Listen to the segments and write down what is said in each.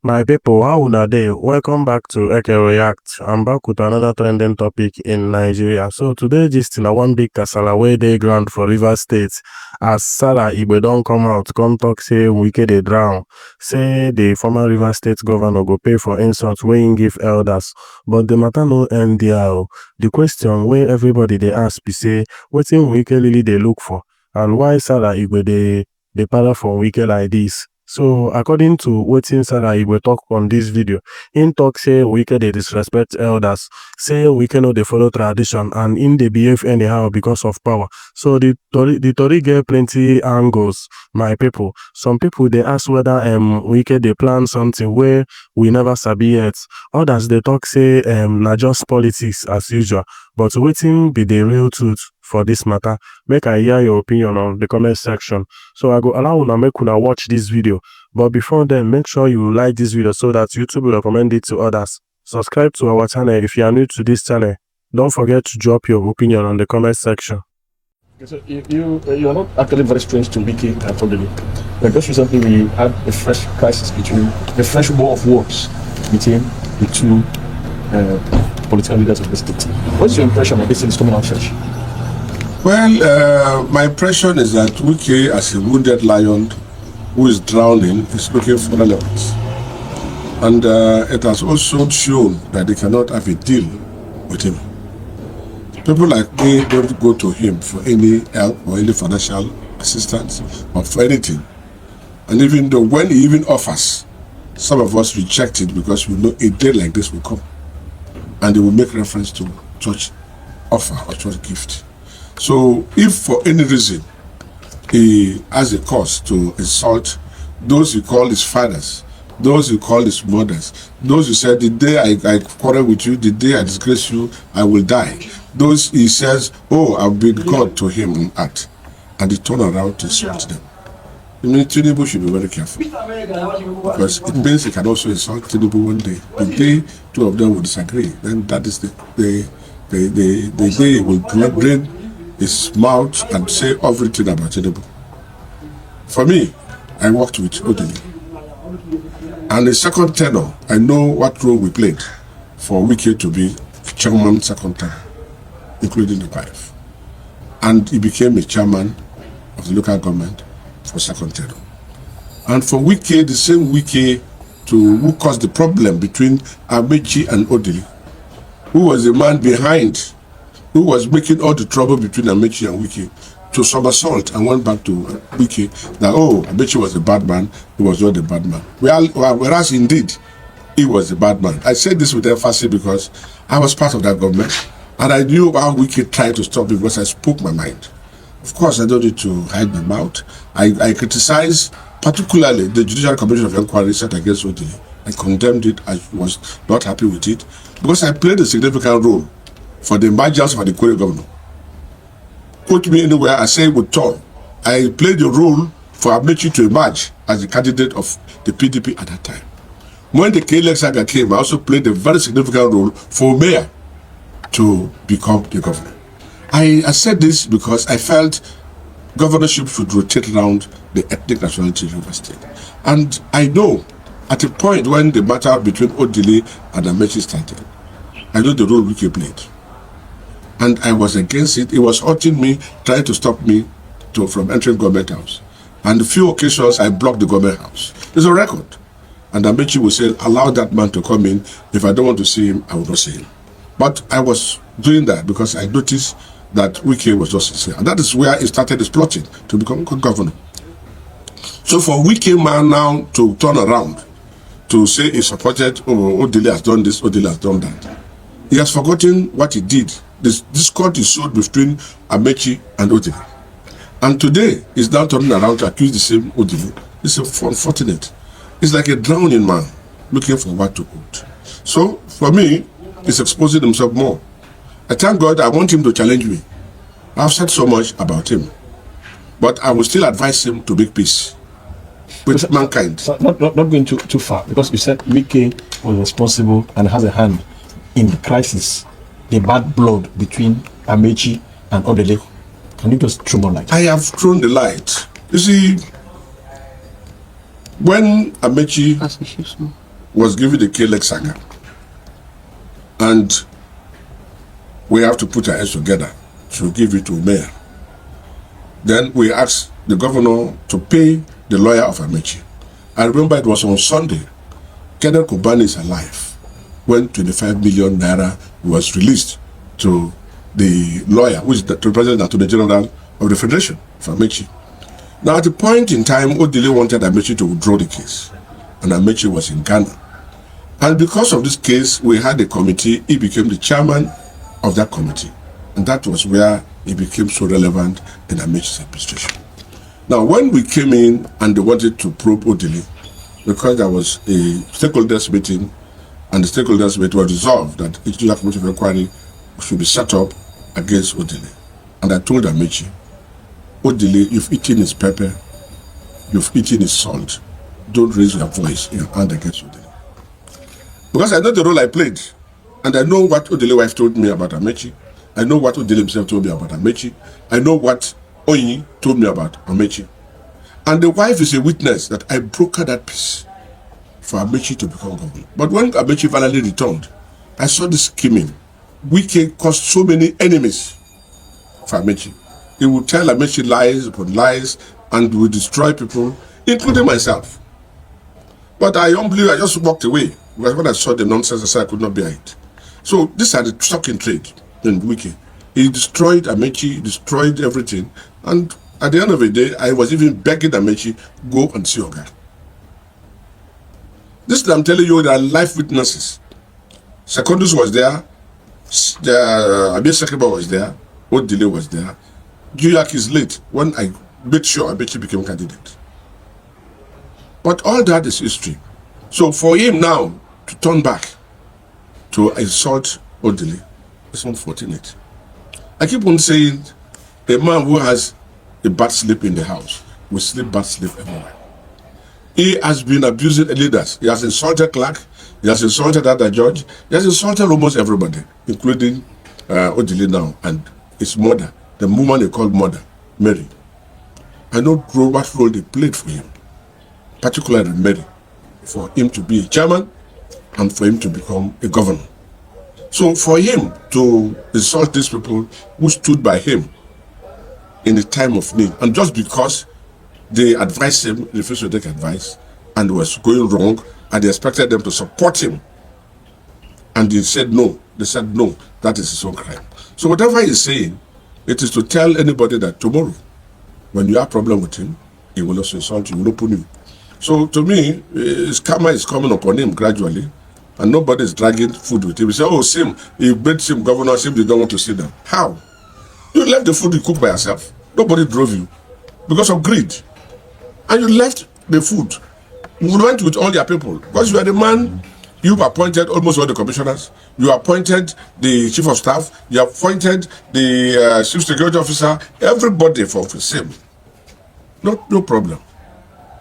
My people, how una dey? Welcome back to Eke React. I'm back with another trending topic in Nigeria. So today, gist na one big kasala wey dey ground for Rivers State as Sara-Igbe don come out come talk say Wike dey drown, say the former Rivers State governor go pay for insult wey im give elders. But the matter no end there o. The question wey everybody dey ask be say wetin Wike really dey look for and why Sara-Igbe dey para for Wike like this. So, according to wetin Sara-Igbe talk on this video, im talk say Wike dey disrespect elders, say Wike no dey follow tradition and im dey behave anyhow because of power. So, the tori get plenty angles, my people. Some people dey ask whether Wike dey plan something wey we never sabi yet. Others dey talk say na just politics as usual. But wetin be the real truth for this matter? Make I hear your opinion on the comment section. So I go allow una make una watch this video. But before then, make sure you like this video so that YouTube will recommend it to others. Subscribe to our channel if you are new to this channel. Don't forget to drop your opinion on the comment section. So you are not actually very strange to Wike and Odili. Just recently we had a fresh crisis between the fresh war of words between the two political leaders of the state. What's your impression of this thing is coming out fresh? Well, my impression is that Wike, as a wounded lion who is drowning, is looking for relevance. And it has also shown that they cannot have a deal with him. People like me don't go to him for any help or any financial assistance or for anything. And even though when he even offers, some of us reject it because we know a day like this will come. And they will make reference to church offer or church gift. So if for any reason he has a cause to insult those he called his fathers, those he called his mothers, those who said the day I quarrel with you, the day I disgrace you, I will die. Those he says, oh, I'll be God to him on earth. And he turn around to insult them. You mean, Tinubu should be very careful. Because it means he can also insult Tinubu one day. The day two of them will disagree, then that is the day he will drain his mouth and say everything about Tinubu. For me, I worked with Odili. And the second tenor, I know what role we played for Wike to be chairman second term, including the wife. And he became a chairman of the local government for second tenor. And for Wike, the same Wike who caused the problem between Amechi and Odili, who was the man behind, who was making all the trouble between Amechi and Wike, to somersault and went back to Wike that, oh, Amechi was a bad man, he was not a bad man. Whereas indeed, he was a bad man. I said this with emphasis because I was part of that government and I knew how Wike tried to stop it because I spoke my mind. Of course, I don't need to hide my mouth. I criticize particularly the Judicial Commission of Inquiry set against Odili. I condemned it. I was not happy with it because I played a significant role for the emergence of the Korea governor. Put me anywhere, I say with Tom. I played the role for Amechi to emerge as the candidate of the PDP at that time. When the KLX saga came, I also played a very significant role for mayor to become the governor. I said this because I felt governorship should rotate around the ethnic nationality of Rivers State. And I know at a point when the matter between Odili and Amechi started, I know the role Wike played. And I was against it. It was hurting me, trying to stop me from entering government house. And a few occasions, I blocked the government house. There's a record. And Amechi will say, allow that man to come in. If I don't want to see him, I will not see him. But I was doing that because I noticed that Wike was just sincere. And that is where he started his plotting to become governor. So for Wike man now to turn around, to say he supported, oh, Odili has done this, Odili has done that. He has forgotten what he did. This discord is showed between Amechi and Odili. And today, he's now turning around to accuse the same Odili. It's unfortunate. It's like a drowning man looking for what to hold. So, for me, he's exposing himself more. I thank God I want him to challenge me. I've said so much about him. But I will still advise him to make peace with mankind. Not going too far, because you said Wike was responsible and has a hand in the crisis, the bad blood between Amechi and Odili. Can you just throw more light? I have thrown the light. You see, when Amechi was given the K-leg saga. And we have to put our heads together to give it to mayor. Then we asked the governor to pay the lawyer of Amechi. I remember it was on Sunday. Kenneth Kobani is alive when 25 million naira was released to the lawyer, who is the president and to the general of the Federation for Amechi. Now, at the point in time, Odile wanted Amechi to withdraw the case, and Amechi was in Ghana. And because of this case, we had a committee. He became the chairman of that committee. And that was where he became so relevant in Amechi's administration. Now, when we came in and they wanted to probe Odile, because there was a stakeholders meeting, and the stakeholders meeting was resolved that a judicial committee of inquiry should be set up against Odile. And I told Amechi, Odile, you've eaten his pepper, you've eaten his salt. Don't raise your voice in your hand against Odile. Because I know the role I played, and I know what Odile wife told me about Amechi. I know what Odile himself told me about Amechi. I know what Oyi told me about Amechi. And the wife is a witness that I brokered that peace for Amechi to become governor. But when Amechi finally returned, I saw this scheming. Wike caused so many enemies for Amechi. He would tell Amechi lies upon lies and would destroy people, including myself. But I just walked away. Because when I saw the nonsense, I said I could not bear it. So these are the stock in trade in Wike. He destroyed Amechi, destroyed everything. And at the end of the day, I was even begging Amechi, go and see Oga. This that I'm telling you, there are life witnesses. Secondus was there. Abia Sekeba was there. Odile was there. Guyak is late when I made sure Amechi became candidate. But all that is history. So for him now to turn back to insult Odile is unfortunate. I keep on saying a man who has a bad sleep in the house will sleep bad sleep everywhere. He has been abusing leaders. He has insulted Clark. He has insulted other judge. He has insulted almost everybody, including Odile now and his mother, the woman they called mother, Mary. I know what role they played for him, particularly Mary, for him to be a chairman and for him to become a governor. So for him to insult these people who stood by him in the time of need, and just because they advised him, he refused to take advice and was going wrong, and they expected them to support him, and he said no. They said no, that is his own crime. So whatever he's saying, it is to tell anybody that tomorrow, when you have a problem with him, he will also insult you, he will open you. So to me, his karma is coming upon him gradually, and nobody is dragging food with him. He say, oh, Sim, he made Sim governor, Sim, they don't want to sit down. How? You left the food you cooked by yourself. Nobody drove you because of greed. And you left the food. You went with all your people because you are the man. You appointed almost all the commissioners. You appointed the chief of staff. You appointed the chief security officer. Everybody for Sim. No problem.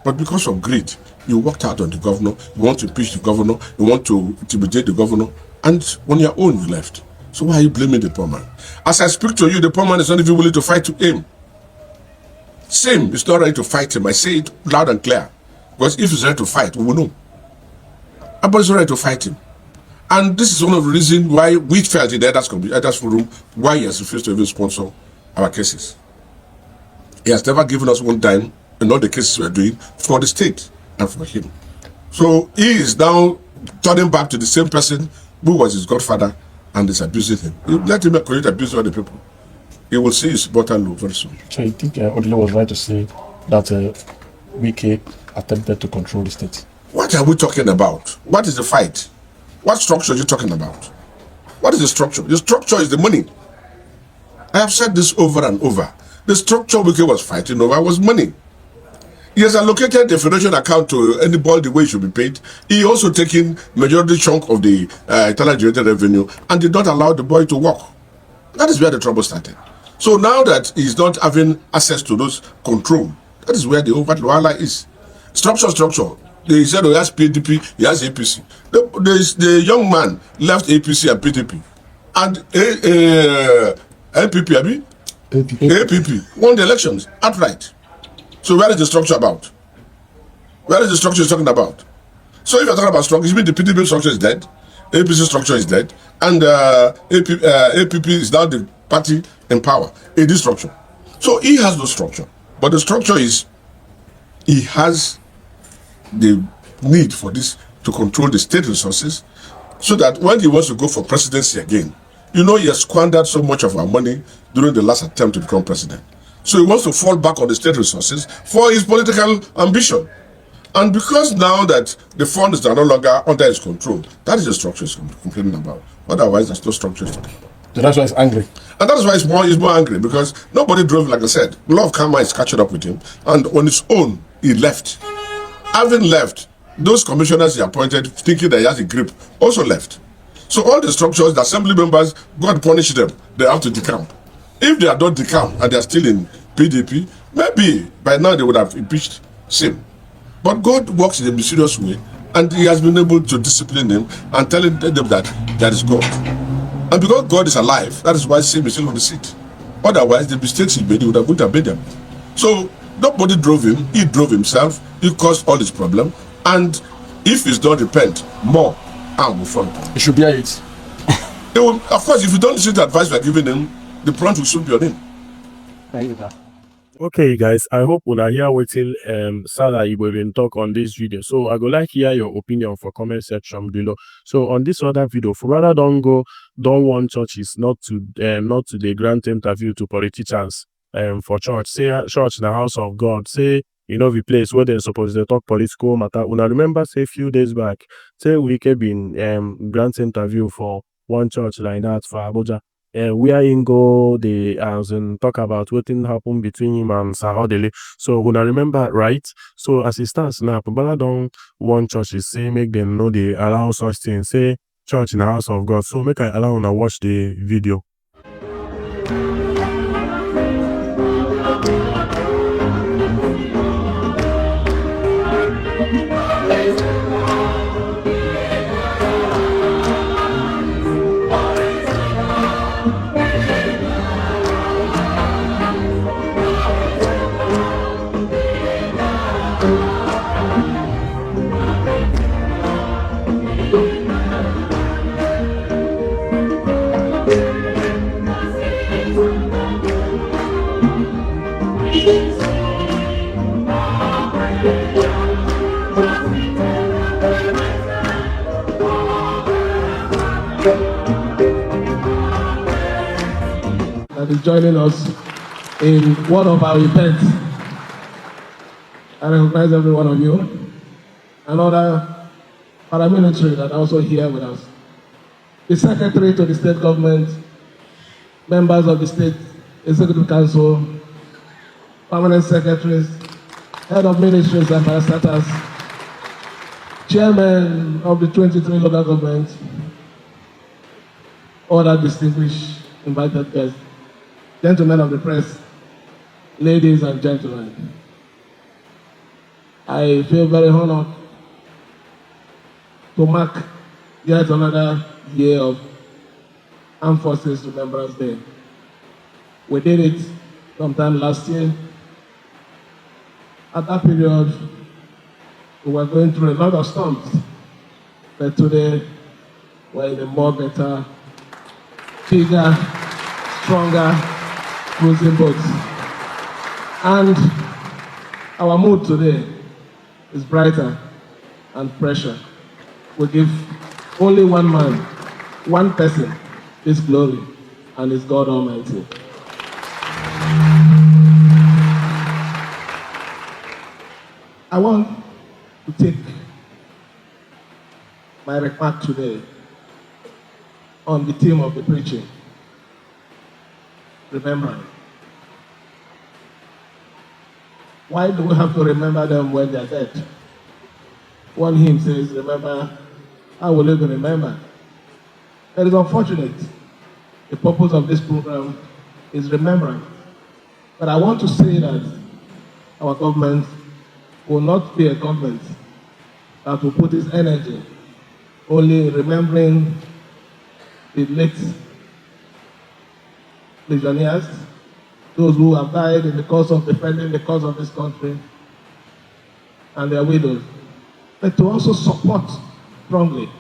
But because of greed, you walked out on the governor, you want to impeach the governor, you want to intimidate the governor, and on your own you left. So why are you blaming the poor man? As I speak to you, the poor man is not even willing to fight to him. Same is not ready to fight him. I say it loud and clear. Because if he's ready to fight, we will know. Everybody's ready to fight him. And this is one of the reasons why we felt in the Elders Forum, why he has refused to even sponsor our cases. He has never given us one dime in all the cases we are doing for the state and for him. So he is now turning back to the same person who was his godfather and is abusing him. You let him create abuse other people. He will see his bottom low very soon. So you think Odile was right to say that Wike attempted to control the state? What are we talking about? What is the fight? What structure are you talking about? What is the structure? The structure is the money. I have said this over and over. The structure Wike was fighting over was money. He has allocated the federation account to anybody the way it should be paid. He also taken majority chunk of the internal generated revenue and did not allow the boy to work. That is where the trouble started. So now that he's not having access to those control, that is where the overall is. Structure. They said, oh, he has PDP, he has APC. The young man left APC and PDP. And NPP, APP won the elections outright. So where is the structure about? Where is the structure he's talking about? So if you're talking about structure, you mean the PDP structure is dead, APC structure is dead, and APP is now the party in power in this structure. So he has no structure. But the structure is he has the need for this to control the state resources so that when he wants to go for presidency again, he has squandered so much of our money during the last attempt to become president. So he wants to fall back on the state resources for his political ambition. And because now that the funds are no longer under his control, that is the structure he's complaining about. Otherwise, there's no structure he's talking about. So that's why he's angry. And that's why he's more angry, because nobody drove, like I said. Law of karma is catching up with him. And on his own, he left. Having left, those commissioners he appointed, thinking that he has a grip, also left. So all the structures, the assembly members, God punished them. They have to decamp. If they are not decamped and they are still in PDP, maybe by now they would have impeached him. But God works in a mysterious way, and he has been able to discipline them and telling them that there is God. And because God is alive, that is why Sim is still on the seat. Otherwise, the mistakes he made, he would have made them. So nobody drove him, he drove himself, he caused all his problem, and if he's not repent, more harm will follow. He should bear it. Of course, if you don't listen to the advice we are giving him, the brunt will soon be on him. Thank you, sir. Okay, guys, I hope una hear wetin Sara-Igbe been talk on this video. So I go like hear your opinion for comment section below. So on this other video, Fubara don't want churches not to the grant interview to politicians for church. Say church in the house of God. Say the place where they're supposed to talk political matter. Una remember say a few days back, say Wike been grant interview for one church like that for Abuja. Where him go, they talk about what happened between him and Sara-Igbe. So when I remember right, so as it stands now, Pabala don't want churches say make them know they allow such things. Say church in the house of God. So make I allow una watch the video. That is joining us in one of our events. I recognize every one of you. Another paramilitary that are also here with us. The secretary to the state government, members of the state executive council, permanent secretaries, head of ministries and parastatals, chairman of the 23 local governments, other distinguished invited guests, gentlemen of the press, ladies and gentlemen. I feel very honored to mark yet another year of Armed Forces Remembrance Day. We did it sometime last year. At that period, we were going through a lot of storms, but today we're in a more better, bigger, stronger cruising boats. And our mood today is brighter and fresher. We give only one man, one person, this glory, and it's God Almighty. I want to take my remark today on the theme of the preaching, remembering. Why do we have to remember them when they're dead? One hymn says, remember, how will you remember? That is unfortunate. The purpose of this program is remembering. But I want to say that our government will not be a government that will put its energy only remembering the late legionnaires, those who have died in the cause of defending the cause of this country, and their widows. but to also support strongly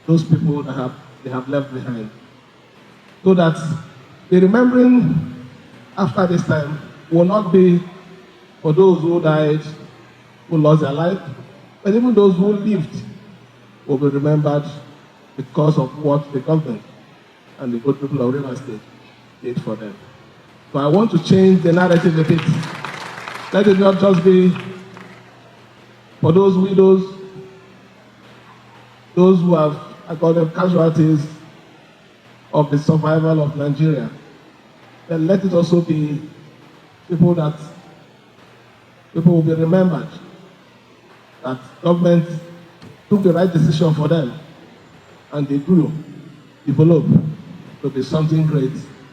those people that they have left behind, so that the remembering after this time will not be for those who died, who lost their life, but even those who lived will be remembered because of what the government and the good people of Rivers State did for them. So I want to change the narrative a bit. Let it not just be for those widows, those who have, I call them casualties of the survival of Nigeria. Then let it also be people will be remembered that government took the right decision for them and they grew, developed to be something great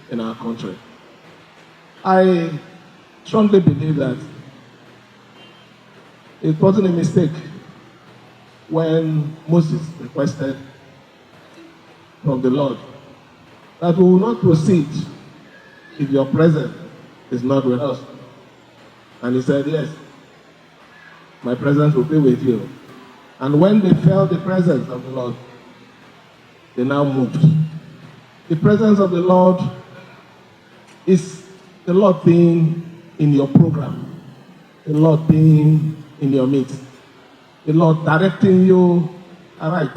in our country. I strongly believe that it wasn't a mistake when Moses requested from the Lord that we will not proceed if your presence is not with us. And he said, yes, my presence will be with you. And when they felt the presence of the Lord, they now moved. The presence of the Lord is the Lord being in your program, the Lord being in your midst, the Lord directing you aright.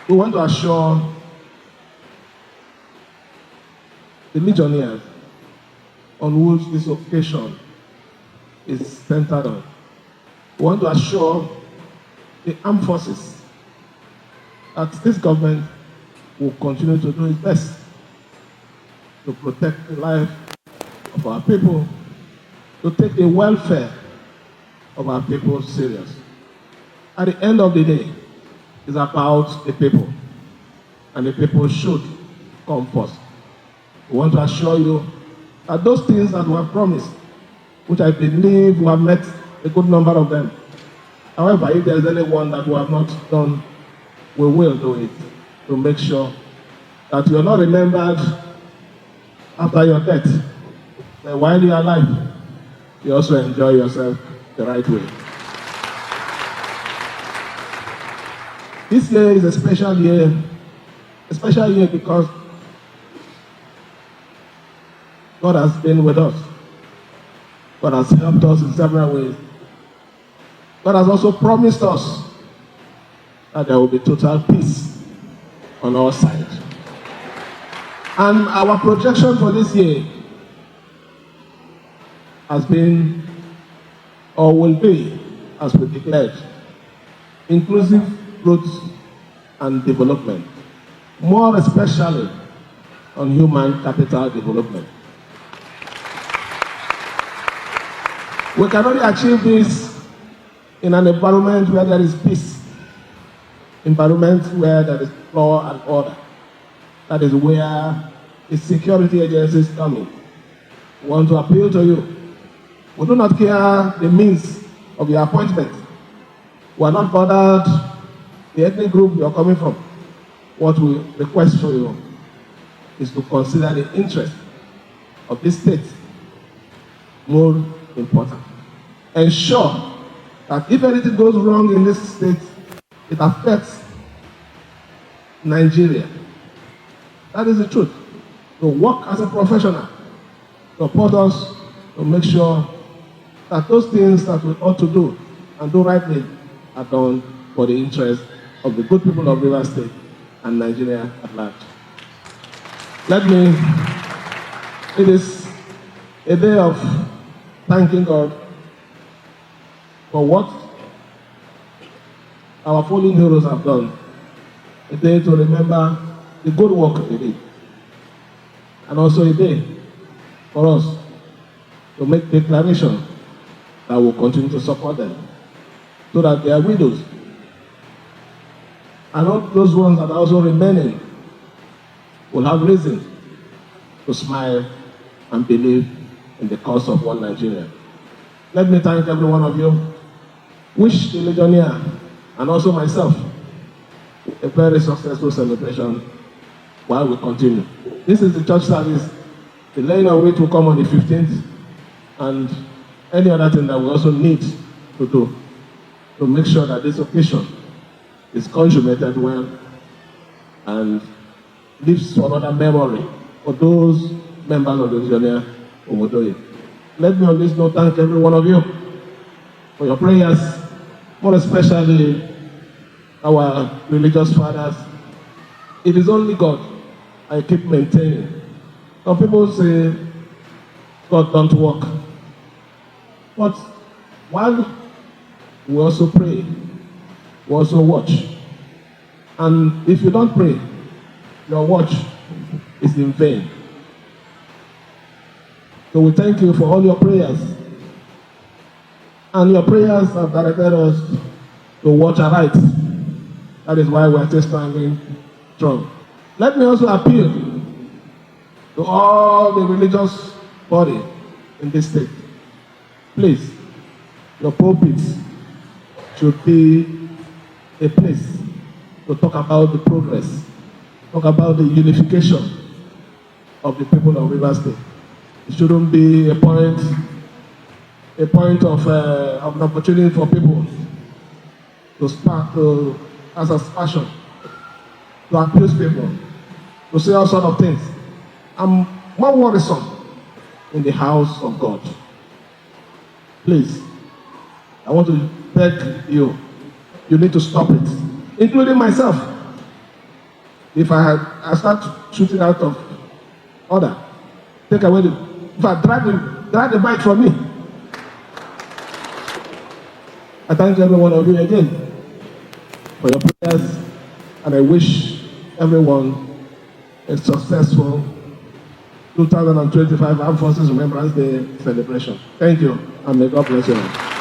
We want to assure the legionnaires on which this occasion is centered on. We want to assure the armed forces that this government will continue to do its best to protect the life of our people, to take the welfare of our people serious. At the end of the day, it's about the people, and the people should come first. We want to assure you that those things that we have promised, which I believe we have met a good number of them. However, if there is any one that we have not done, we will do it to make sure that you are not remembered after your death. That while you are alive, you also enjoy yourself the right way. This year is a special year because God has been with us. God has helped us in several ways. God has also promised us that there will be total peace on our side. And our projection for this year has been, or will be, as we declared, inclusive growth and development, more especially on human capital development. We can only achieve this in an environment where there is peace, environment where there is law and order. That is where the security agencies come in. We want to appeal to you. We do not care the means of your appointment. We are not bothered the ethnic group you are coming from. What we request for you is to consider the interest of this state more important. Ensure that if anything goes wrong in this state, it affects Nigeria. That is the truth. To work as a professional, support us to make sure that those things that we ought to do and do rightly are done for the interest of the good people of Rivers State and Nigeria at large. It is a day of thanking God for what our fallen heroes have done. A day to remember the good work they did. And also a day for us to make declaration that will continue to support them so that their widows and all those ones that are also remaining will have reason to smile and believe in the cause of one Nigeria. Let me thank every one of you. Wish the Legionnaire and also myself a very successful celebration while we continue. This is the church service, the laying of which will come on the 15th and any other thing that we also need to do to make sure that this occasion is consummated well and leaves for another memory for those members of the Visionaire Omodoye. Let me on this note thank every one of you for your prayers, more especially our religious fathers. It is only God I keep maintaining. Some people say God don't work. But while we also pray, we also watch. And if you don't pray, your watch is in vain. So we thank you for all your prayers. And your prayers have directed us to watch aright. That is why we are still standing strong. Let me also appeal to all the religious body in this state. Please, your pulpits should be a place to talk about the progress, talk about the unification of the people of Rivers State. It shouldn't be a point of an opportunity for people to start to, as a passion, to abuse people, to say all sorts of things. I'm more worrisome in the house of God. Please, I want to beg you, you need to stop it, including myself. If I start shooting out of order, take away if I drag the mic from me. I thank every one of you again for your prayers, and I wish everyone a successful 2025 Armed Forces Remembrance Day celebration. Thank you, and may God bless you all.